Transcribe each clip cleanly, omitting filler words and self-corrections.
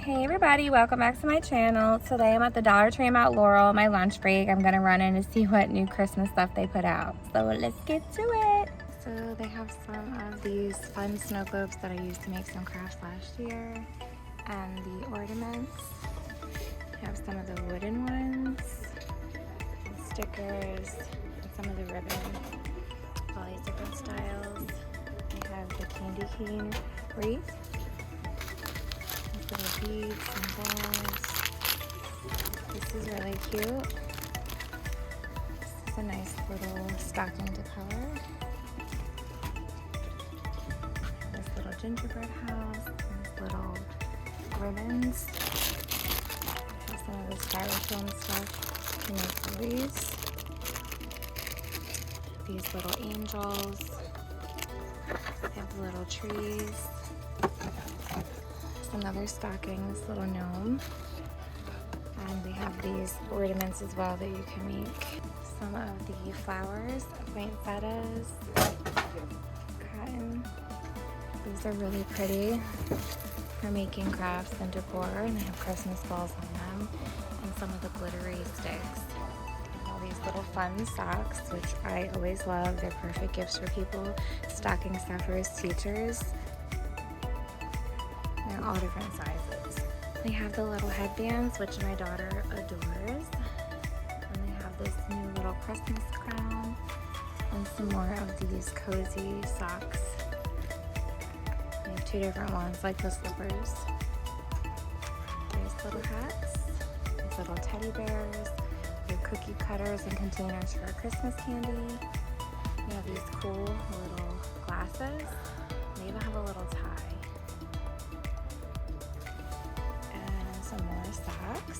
Hey everybody, welcome back to my channel. Today I'm at the Dollar Tree in Mount Laurel, my lunch break. I'm gonna run in to see what new Christmas stuff they put out. So let's get to it. So they have some of these fun snow globes that I used to make some crafts last year. And the ornaments. They have some of the wooden ones, and stickers, and some of the ribbon. All these different styles. They have the candy cane wreath. Little beads and balls. This is really cute. This is a nice little stocking to color. This little gingerbread house. These little ribbons. Some of the styrofoam stuff to make the wreaths. These little angels. They have little trees. Another stocking, this little gnome. And we have these ornaments as well that you can make. Some of the flowers, poinsettias, cotton. These are really pretty for making crafts and decor, and they have Christmas balls on them. And some of the glittery sticks. All these little fun socks, which I always love. They're perfect gifts for people, stocking stuffers, teachers. They're all different sizes. They have the little headbands, which my daughter adores. And they have this new little Christmas crown and some more of these cozy socks. They have two different ones, like the slippers. There's little hats, these little teddy bears, their cookie cutters and containers for Christmas candy. We have these cool little glasses. They even have a little tie. Some more socks.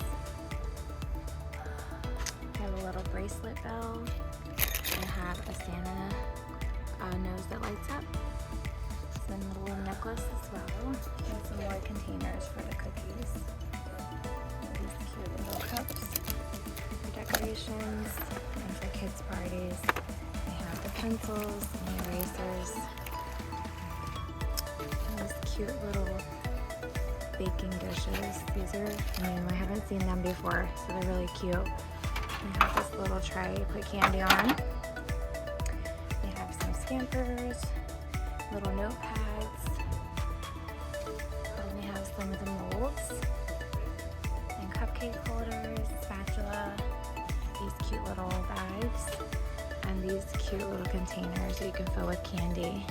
I have a little bracelet bell. I have a Santa nose that lights up. Some little necklace as well. And some more containers for the cookies. These cute little cups for decorations and for kids' parties. They have the pencils and the erasers. And these cute little baking dishes. These are new. I haven't seen them before, so they're really cute. They have this little tray you put candy on. They have some stampers, little notepads, and they have some of the molds, and cupcake holders, spatula, these cute little bags, and these cute little containers that you can fill with candy.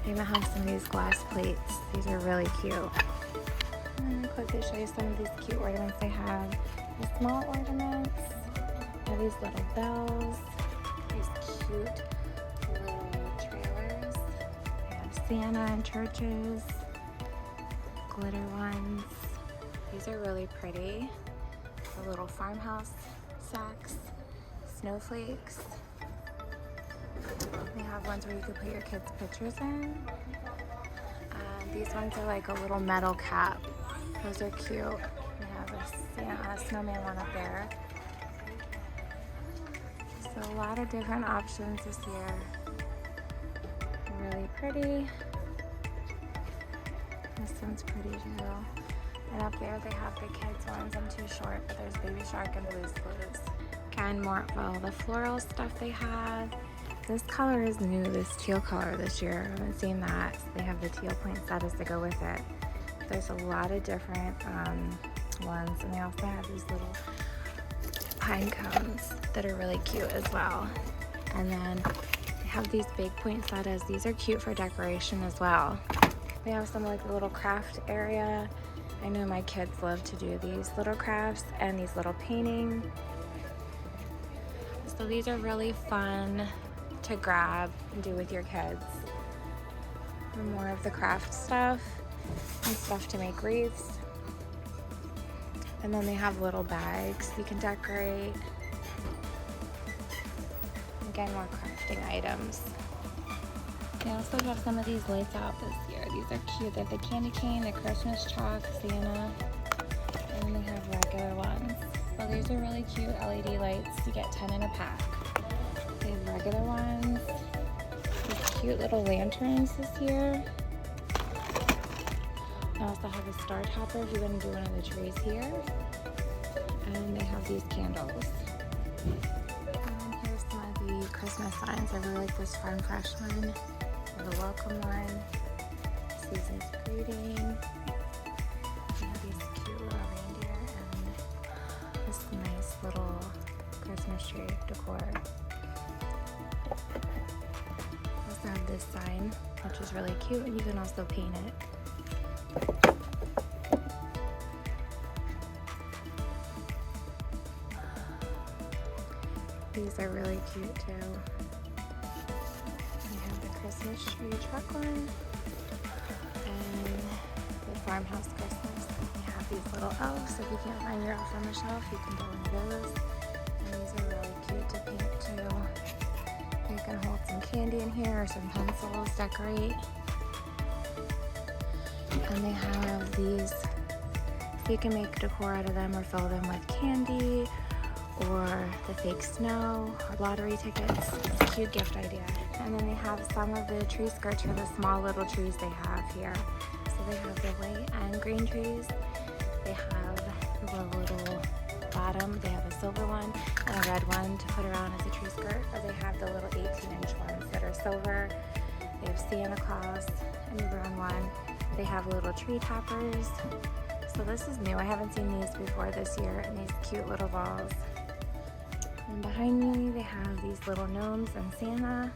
They even have some of these glass plates. These are really cute. And I'll quickly show you some of these cute ornaments they have. The small ornaments, they have these little bells, these cute little trailers. They have Santa and churches, glitter ones. These are really pretty. The little farmhouse sacks, snowflakes. They have ones where you can put your kids' pictures in. These ones are like a little metal cap. Those are cute. We have a snowman one up there. So a lot of different options this year. Really pretty. This one's pretty too. And up there they have the kids ones. I'm too short, but there's Baby Shark and Blue's Clues. Again, more of all the floral stuff they have. This color is new, this teal color this year. I haven't seen that. So they have the teal poinsettias to go with it. There's a lot of different ones, and they also have these little pine cones that are really cute as well. And then they have these big poinsettias. These are cute for decoration as well. They have some like a little craft area. I know my kids love to do these little crafts and these little painting. So these are really fun to grab and do with your kids. And more of the craft stuff and stuff to make wreaths. And then they have little bags you can decorate. Again, more crafting items. They also have some of these lights out this year. These are cute. They have the candy cane, the Christmas chalk, Santa, and then they have regular ones. So these are really cute LED lights. You get 10 in a pack. They have regular ones. These cute little lanterns this year. can also have a star topper if you want to do one of the trees here. And they have these candles. And here's some of the Christmas signs. I really like this Farm Fresh one. The welcome one. Season's greeting. They have these cute little reindeer and this nice little Christmas tree decor. Also have this sign, which is really cute, and you can also paint it. These are really cute too. We have the Christmas tree truck one and the farmhouse Christmas. We have these little elves. If you can't find your elf on the shelf, you can buy one of those. And these are really cute to paint too. You can hold some candy in here or some pencils, decorate. And they have these, so you can make decor out of them or fill them with candy or the fake snow or lottery tickets. It's a cute gift idea. And then they have some of the tree skirts for the small little trees they have here. So they have the white and green trees. They have the little bottom. They have a silver one and a red one to put around as a tree skirt. Or they have the little 18-inch ones that are silver. They have Santa Claus and the brown one. They have little tree toppers. So this is new. I haven't seen these before this year, and these cute little balls. And behind me, they have these little gnomes and Santa.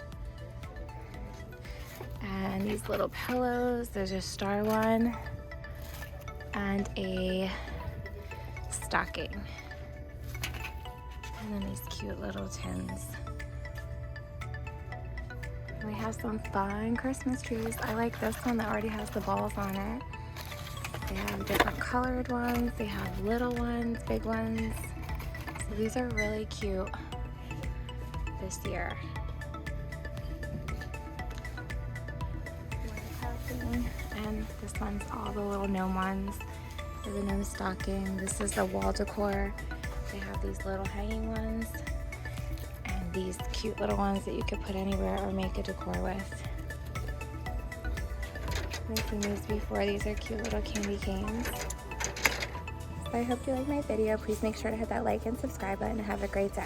And these little pillows. There's a star one and a stocking. And then these cute little tins. We have some fun Christmas trees. I like this one that already has the balls on it. They have different colored ones. They have little ones, big ones. So these are really cute this year. And this one's all the little gnome ones. For the gnome stocking. This is the wall decor. They have these little hanging ones. And these cute little ones that you could put anywhere or make a decor with. I've seen these before. These are cute little candy canes. So I hope you like my video. Please make sure to hit that like and subscribe button and have a great day.